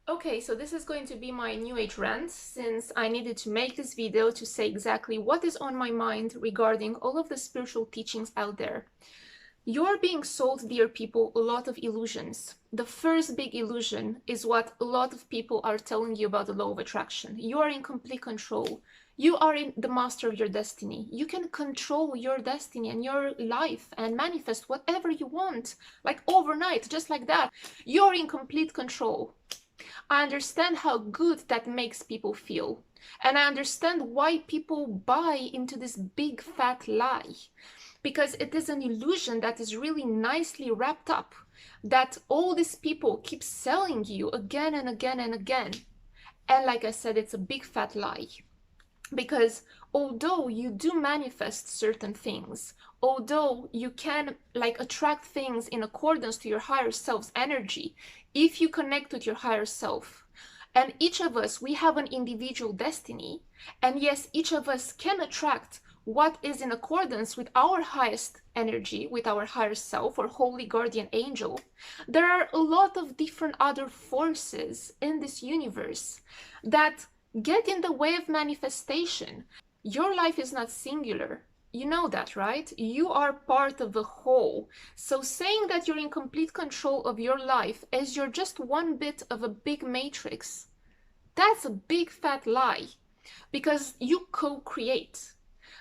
Okay, so this is going to be my New Age rant, since I needed to make this video to say exactly what is on my mind regarding all of the spiritual teachings out there. You're being sold, dear people, a lot of illusions. The first big illusion is what a lot of people are telling you about the law of attraction. You are in complete control. You are the master of your destiny. You can control your destiny and your life and manifest whatever you want, like overnight, just like that. You're in complete control. I understand how good that makes people feel. And I understand why people buy into this big fat lie. Because it is an illusion that is really nicely wrapped up, that all these people keep selling you again and again and again. And like I said, it's a big fat lie. Because although you do manifest certain things, although you can attract things in accordance to your higher self's energy, if you connect with your higher self, and each of us, we have an individual destiny, and yes, each of us can attract what is in accordance with our highest energy, with our higher self or holy guardian angel. There are a lot of different other forces in this universe that get in the way of manifestation. Your life is not singular. You know that, right? You are part of a whole. So saying that you're in complete control of your life as you're just one bit of a big matrix, that's a big fat lie, because you co-create.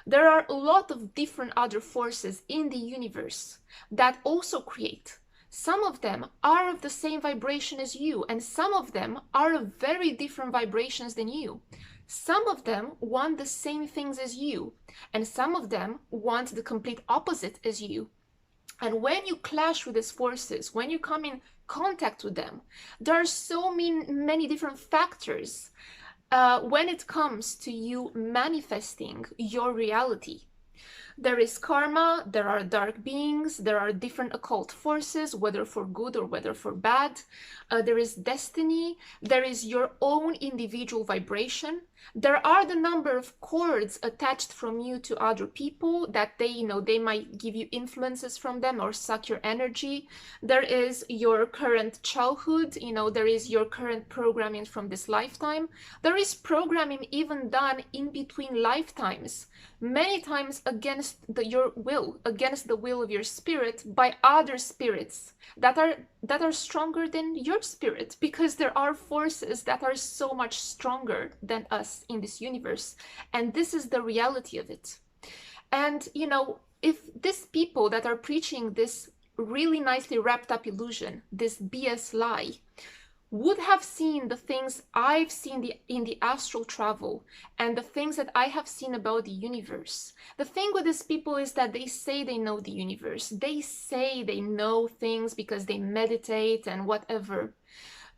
There are a lot of different other forces in the universe that also create. Some of them are of the same vibration as you, and some of them are of very different vibrations than you. Some of them want the same things as you, and some of them want the complete opposite as you. And when you clash with these forces, when you come in contact with them, there are so many different factors when it comes to you manifesting your reality. There is karma, there are dark beings, there are different occult forces, whether for good or whether for bad. There is destiny, there is your own individual vibration. There are the number of cords attached from you to other people that they might give you influences from them or suck your energy. There is your current childhood, there is your current programming from this lifetime. There is programming even done in between lifetimes, many times against your will, against the will of your spirit, by other spirits that are stronger than your spirit, because there are forces that are so much stronger than us in this universe, and this is the reality of it. And if these people that are preaching this really nicely wrapped up illusion, this BS lie, would have seen the things I've seen in the astral travel and the things that I have seen about the universe. The thing with these people is that they say they know the universe. They say they know things because they meditate and whatever.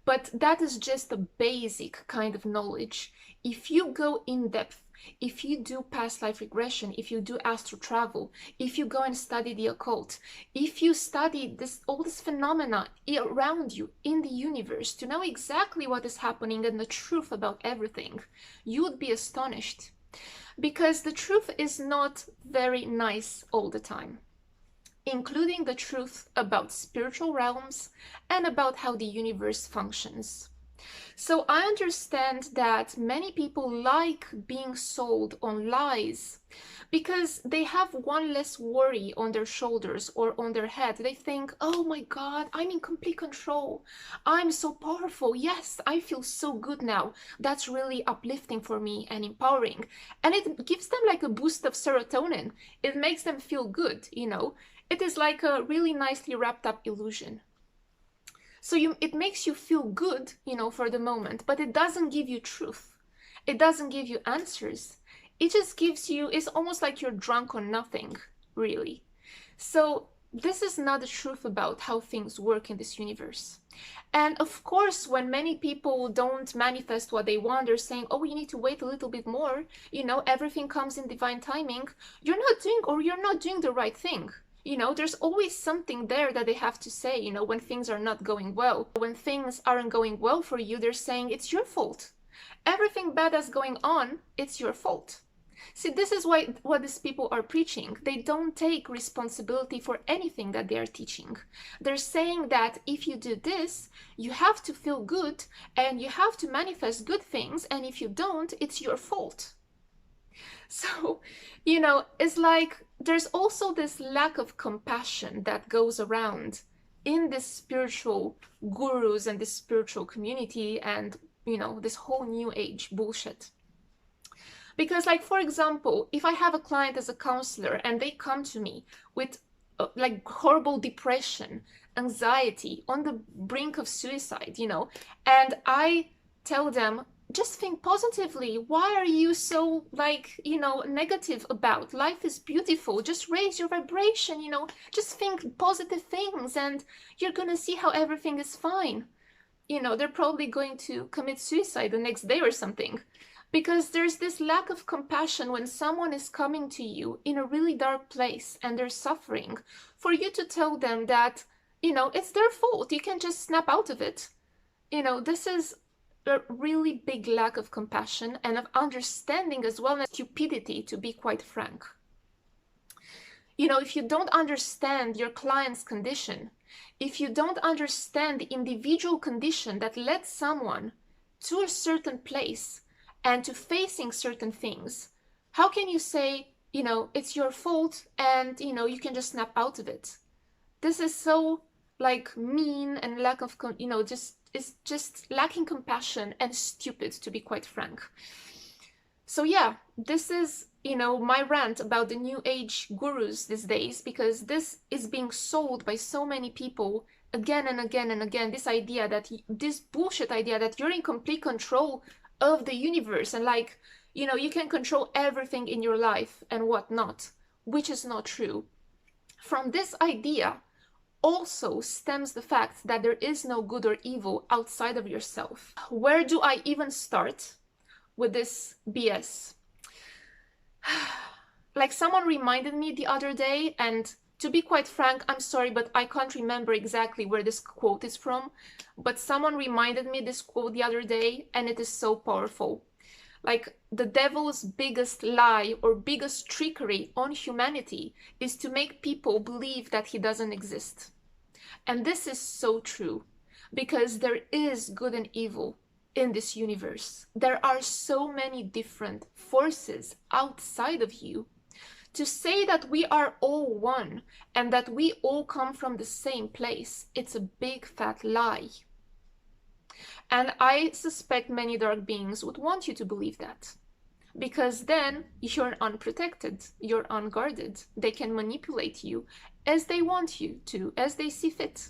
But that is just a basic kind of knowledge. If you go in depth, if you do past life regression, if you do astral travel, if you go and study the occult, if you study all this phenomena around you in the universe to know exactly what is happening and the truth about everything, you would be astonished. Because the truth is not very nice all the time, including the truth about spiritual realms and about how the universe functions. So I understand that many people like being sold on lies because they have one less worry on their shoulders or on their head. They think, oh my God, I'm in complete control. I'm so powerful. Yes, I feel so good now. That's really uplifting for me and empowering. And it gives them like a boost of serotonin. It makes them feel good, It is like a really nicely wrapped up illusion. So it makes you feel good, for the moment, but it doesn't give you truth. It doesn't give you answers. It just gives you, it's almost like you're drunk on nothing, really. So this is not the truth about how things work in this universe. And of course, when many people don't manifest what they want, they're saying, oh, you need to wait a little bit more. Everything comes in divine timing. You're not doing the right thing. There's always something there that they have to say, when things are not going well. When things aren't going well for you, they're saying it's your fault. Everything bad that's going on, it's your fault. See, this is what these people are preaching. They don't take responsibility for anything that they are teaching. They're saying that if you do this, you have to feel good and you have to manifest good things, and if you don't, it's your fault. So, you know, it's like there's also this lack of compassion that goes around in this spiritual gurus and this spiritual community and, you know, this whole new age bullshit. Because, like, for example, if I have a client as a counselor and they come to me with like horrible depression, anxiety, on the brink of suicide, you know, and I tell them, just think positively. Why are you so, like, you know, negative about? Life is beautiful. Just raise your vibration, you know, just think positive things and you're gonna see how everything is fine. You know, they're probably going to commit suicide the next day or something. Because there's this lack of compassion when someone is coming to you in a really dark place and they're suffering, for you to tell them that, you know, it's their fault. You can just snap out of it. You know, this is a really big lack of compassion and of understanding, as well as stupidity, to be quite frank. You know, if you don't understand your client's condition, if you don't understand the individual condition that led someone to a certain place and to facing certain things, how can you say, you know, it's your fault and, you know, you can just snap out of it? This is so, like, mean and lack of, you know, it's just lacking compassion and stupid, to be quite frank. So yeah, this is, you know, my rant about the new age gurus these days, because this is being sold by so many people again and again and again, this idea that, this bullshit idea that you're in complete control of the universe and, like, you know, you can control everything in your life and whatnot, which is not true. From this idea also stems the fact that there is no good or evil outside of yourself. Where do I even start with this BS? Like, someone reminded me the other day, and to be quite frank, I'm sorry, but I can't remember exactly where this quote is from, but someone reminded me this quote the other day, and it is so powerful. Like, the devil's biggest lie or biggest trickery on humanity is to make people believe that he doesn't exist. And this is so true, because there is good and evil in this universe. There are so many different forces outside of you. To say that we are all one and that we all come from the same place, it's a big fat lie. And I suspect many dark beings would want you to believe that, because then you're unprotected, you're unguarded. They can manipulate you as they want you to, as they see fit.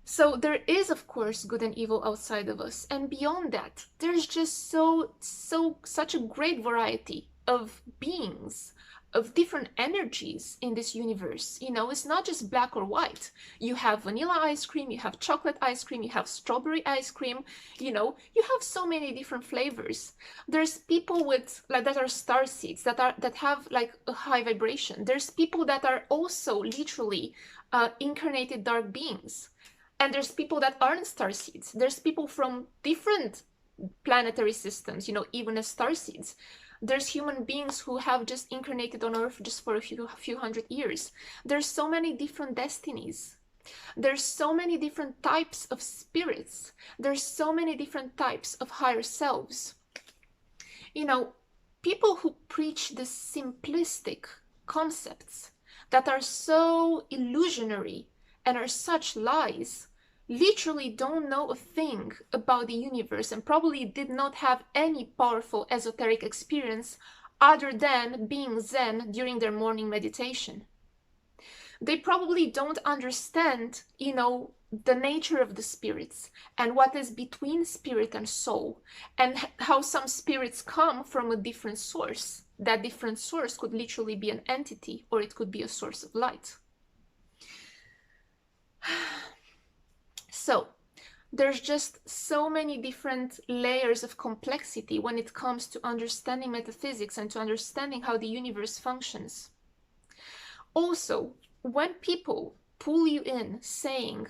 So there is, of course, good and evil outside of us, and beyond that, there's just such a great variety of beings, of different energies in this universe. You know, it's not just black or white. You have vanilla ice cream, you have chocolate ice cream, you have strawberry ice cream, you know, you have so many different flavors. There's people with, like, that are star seeds, that have, like, a high vibration. There's people that are also literally incarnated dark beings. And there's people that aren't star seeds. There's people from different planetary systems, you know, even as star seeds. There's human beings who have just incarnated on Earth just for a few hundred years. There's so many different destinies. There's so many different types of spirits. There's so many different types of higher selves. You know, people who preach the simplistic concepts that are so illusionary and are such lies literally don't know a thing about the universe and probably did not have any powerful esoteric experience other than being Zen during their morning meditation. They probably don't understand, you know, the nature of the spirits and what is between spirit and soul, and how some spirits come from a different source. That different source could literally be an entity, or it could be a source of light. So there's just so many different layers of complexity when it comes to understanding metaphysics and to understanding how the universe functions. Also, when people pull you in saying,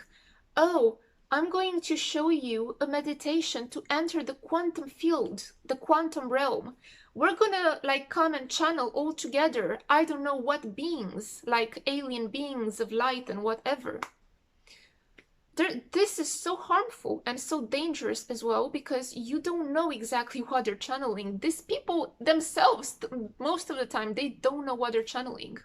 oh, I'm going to show you a meditation to enter the quantum field, the quantum realm. We're gonna like come and channel all together, I don't know what beings, like alien beings of light and whatever. This is so harmful and so dangerous as well, because you don't know exactly what they're channeling. These people themselves, most of the time, they don't know what they're channeling.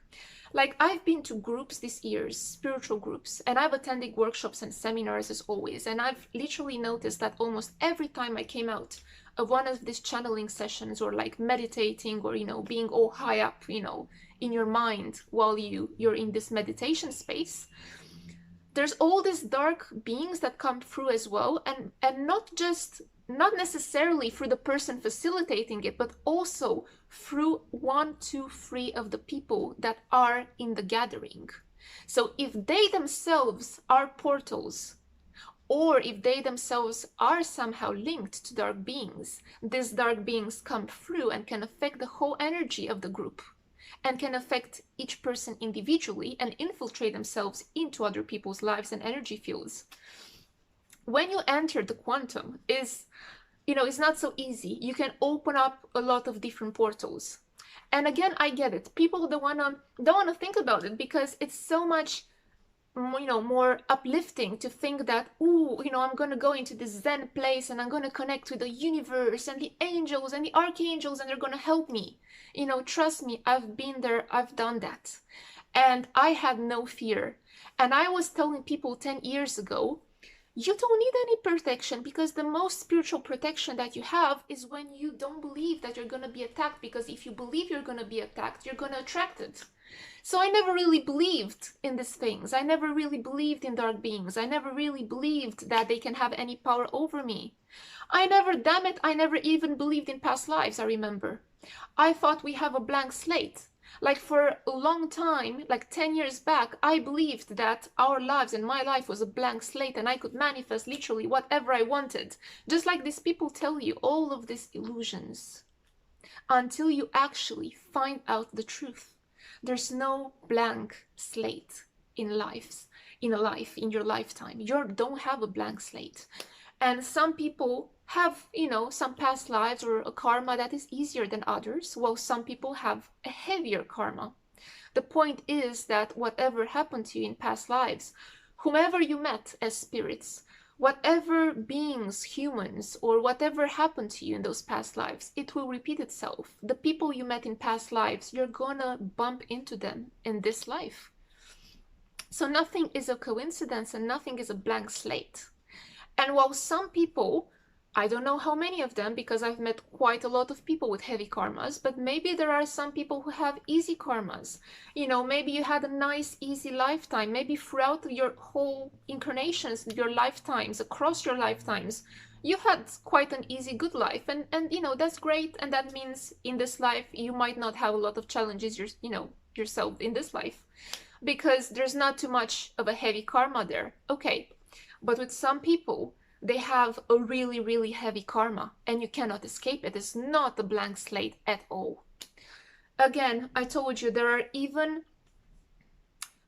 Like, I've been to groups this year, spiritual groups, and I've attended workshops and seminars as always, and I've literally noticed that almost every time I came out of one of these channeling sessions, or like meditating, or, you know, being all high up, you know, in your mind while you're in this meditation space, there's all these dark beings that come through as well, and not necessarily through the person facilitating it, but also through 1, 2, 3 of the people that are in the gathering. So if they themselves are portals, or if they themselves are somehow linked to dark beings, these dark beings come through and can affect the whole energy of the group, and can affect each person individually and infiltrate themselves into other people's lives and energy fields. When you enter the quantum, it's not so easy. You can open up a lot of different portals. And again, I get it. People don't wanna think about it, because it's so much more uplifting to think that, I'm gonna go into this Zen place and I'm gonna connect with the universe and the angels and the archangels, and they're gonna help me. Trust me, I've been there, I've done that. And I had no fear. And I was telling people 10 years ago, you don't need any protection, because the most spiritual protection that you have is when you don't believe that you're gonna be attacked, because if you believe you're gonna be attacked, you're gonna attract it. So I never really believed in these things. I never really believed in dark beings. I never really believed that they can have any power over me. I never even believed in past lives, I remember. I thought we have a blank slate. Like, for a long time, like 10 years back, I believed that our lives and my life was a blank slate, and I could manifest literally whatever I wanted. Just like these people tell you, all of these illusions. Until you actually find out the truth. There's no blank slate in your lifetime. You don't have a blank slate. And some people have, some past lives or a karma that is easier than others, while some people have a heavier karma. The point is that whatever happened to you in past lives, whomever you met as spirits, whatever beings, humans, or whatever happened to you in those past lives, it will repeat itself. The people you met in past lives, you're gonna bump into them in this life. So nothing is a coincidence and nothing is a blank slate. And while some people, I don't know how many of them, because I've met quite a lot of people with heavy karmas, but maybe there are some people who have easy karmas. Maybe you had a nice, easy lifetime. Maybe throughout your whole incarnations, your lifetimes, across your lifetimes, you had quite an easy, good life. And that's great. And that means in this life, you might not have a lot of challenges, yourself in this life, because there's not too much of a heavy karma there. Okay. But with some people, they have a really, really heavy karma, and you cannot escape it. It's not a blank slate at all. Again, I told you there are even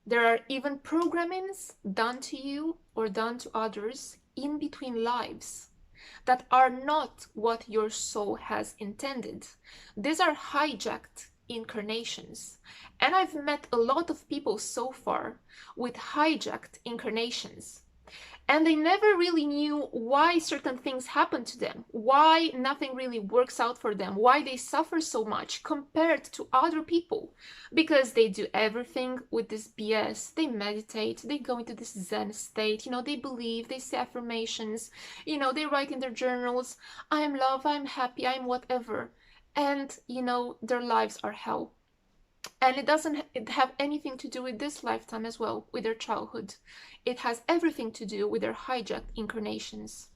programmings done to you or done to others in between lives that are not what your soul has intended. These are hijacked incarnations. And I've met a lot of people so far with hijacked incarnations. And they never really knew why certain things happen to them, why nothing really works out for them, why they suffer so much compared to other people. Because they do everything with this BS. They meditate, they go into this Zen state, they believe, they say affirmations, they write in their journals, I am love, I'm happy, I'm whatever. And, their lives are hell. And it doesn't have anything to do with this lifetime as well, with their childhood. It has everything to do with their hijacked incarnations.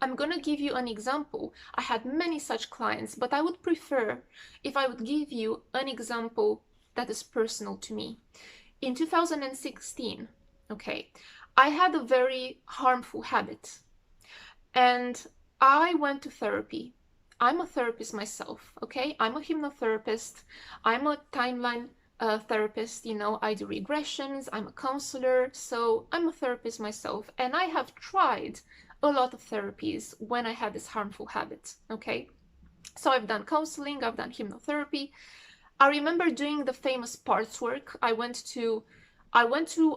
I'm gonna give you an example. I had many such clients, but I would prefer if I would give you an example that is personal to me. In 2016, I had a very harmful habit, and I went to therapy. I'm a therapist myself, I'm a hypnotherapist. I'm a timeline a therapist, you know, I do regressions, I'm a counselor, so I'm a therapist myself, and I have tried a lot of therapies when I had this harmful habit, okay? So I've done counseling, I've done hypnotherapy. I remember doing the famous parts work. I went to a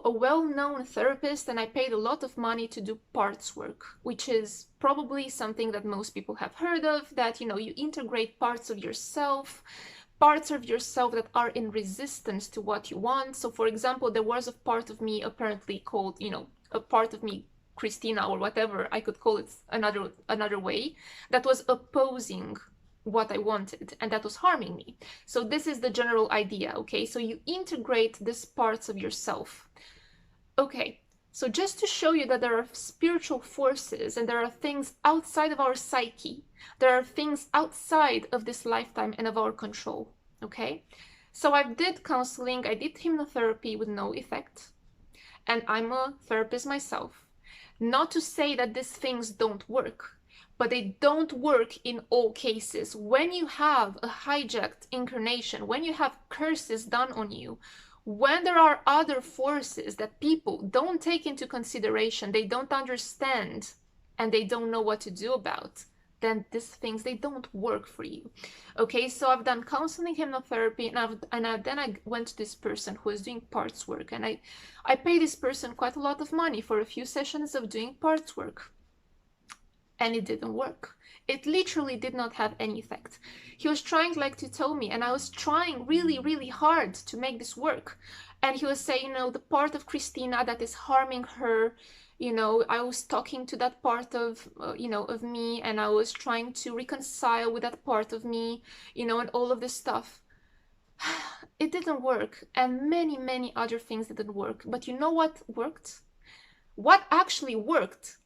well-known therapist and I paid a lot of money to do parts work, which is probably something that most people have heard of, that, you know, you integrate parts of yourself that are in resistance to what you want. So for example, there was a part of me apparently called, you know, a part of me, Cristina, or whatever I could call it another way, that was opposing what I wanted, and that was harming me. So this is the general idea, okay? So you integrate these parts of yourself. Okay, so just to show you that there are spiritual forces and there are things outside of our psyche, there are things outside of this lifetime and of our control, okay? So I did counseling, I did hypnotherapy with no effect, and I'm a therapist myself. Not to say that these things don't work, but they don't work in all cases. When you have a hijacked incarnation, when you have curses done on you, when there are other forces that people don't take into consideration, they don't understand, and they don't know what to do about, then these things, they don't work for you. Okay, so I've done counseling, hypnotherapy, and then I went to this person who was doing parts work, and I paid this person quite a lot of money for a few sessions of doing parts work. And it didn't work. It literally did not have any effect. He was trying like to tell me, and I was trying really, really hard to make this work. And he was saying, you know, the part of Cristina that is harming her, you know, I was talking to that part of, you know, of me, and I was trying to reconcile with that part of me, you know, and all of this stuff. It didn't work. And many, many other things didn't work. But you know what worked? What actually worked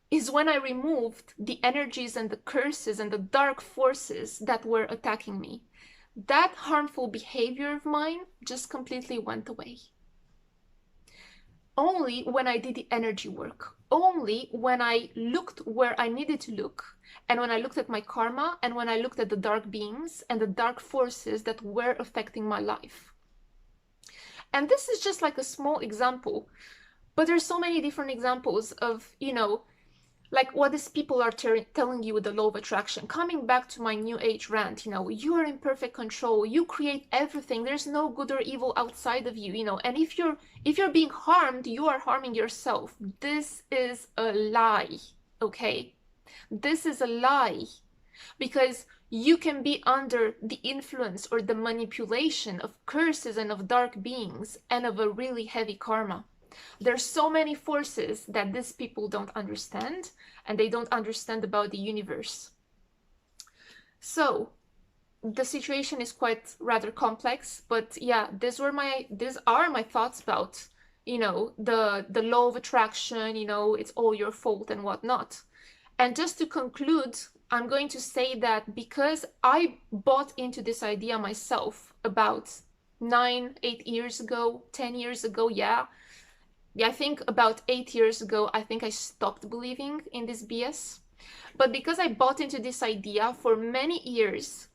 is when I removed the energies and the curses and the dark forces that were attacking me. That harmful behavior of mine just completely went away. Only when I did the energy work, only when I looked where I needed to look, and when I looked at my karma, and when I looked at the dark beings and the dark forces that were affecting my life. And this is just like a small example, but there's so many different examples of, you know, like what these people are telling you with the law of attraction. Coming back to my new age rant, you know, you are in perfect control, you create everything, there's no good or evil outside of you, you know, and if you're being harmed, you are harming yourself. This is a lie, okay? This is a lie, because you can be under the influence or the manipulation of curses and of dark beings and of a really heavy karma. There's so many forces that these people don't understand, and they don't understand about the universe. So the situation is quite rather complex, but yeah, these are my thoughts about, you know, the law of attraction, you know, it's all your fault and whatnot. And just to conclude, I'm going to say that because I bought into this idea myself about 8 years ago, 10 years ago, yeah, I think about 8 years ago, I think I stopped believing in this BS. But because I bought into this idea for many years,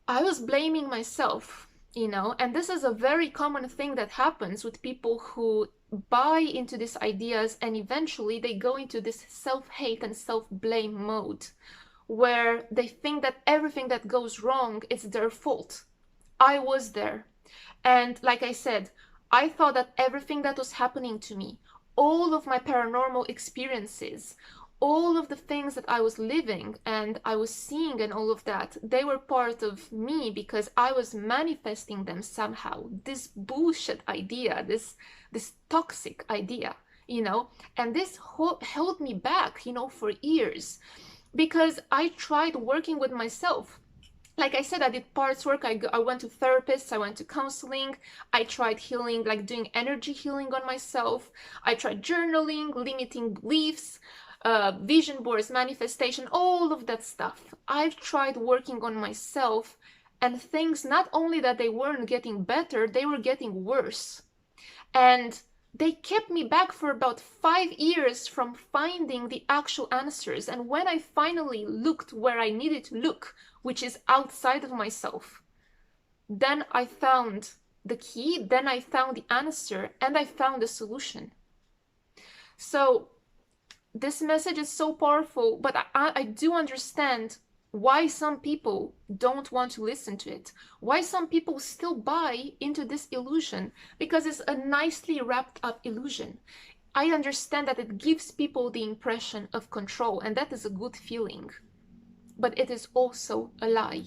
I was blaming myself, you know, and this is a very common thing that happens with people who buy into these ideas, and eventually they go into this self-hate and self-blame mode where they think that everything that goes wrong is their fault. I was there. And like I said, I thought that everything that was happening to me, all of my paranormal experiences, all of the things that I was living and I was seeing and all of that, they were part of me because I was manifesting them somehow. This bullshit idea, this toxic idea, you know, and this held me back, you know, for years, because I tried working with myself. Like I said, I did parts work, I went to therapists, I went to counseling, I tried healing, like doing energy healing on myself, I tried journaling, limiting beliefs, vision boards, manifestation, all of that stuff. I've tried working on myself, and things, not only that they weren't getting better, they were getting worse. And they kept me back for about 5 years from finding the actual answers. And when I finally looked where I needed to look, which is outside of myself, then I found the key, then I found the answer and I found the solution. So this message is so powerful, but I do understand why some people don't want to listen to it, why some people still buy into this illusion, because it's a nicely wrapped up illusion. I understand that it gives people the impression of control, and that is a good feeling, but it is also a lie.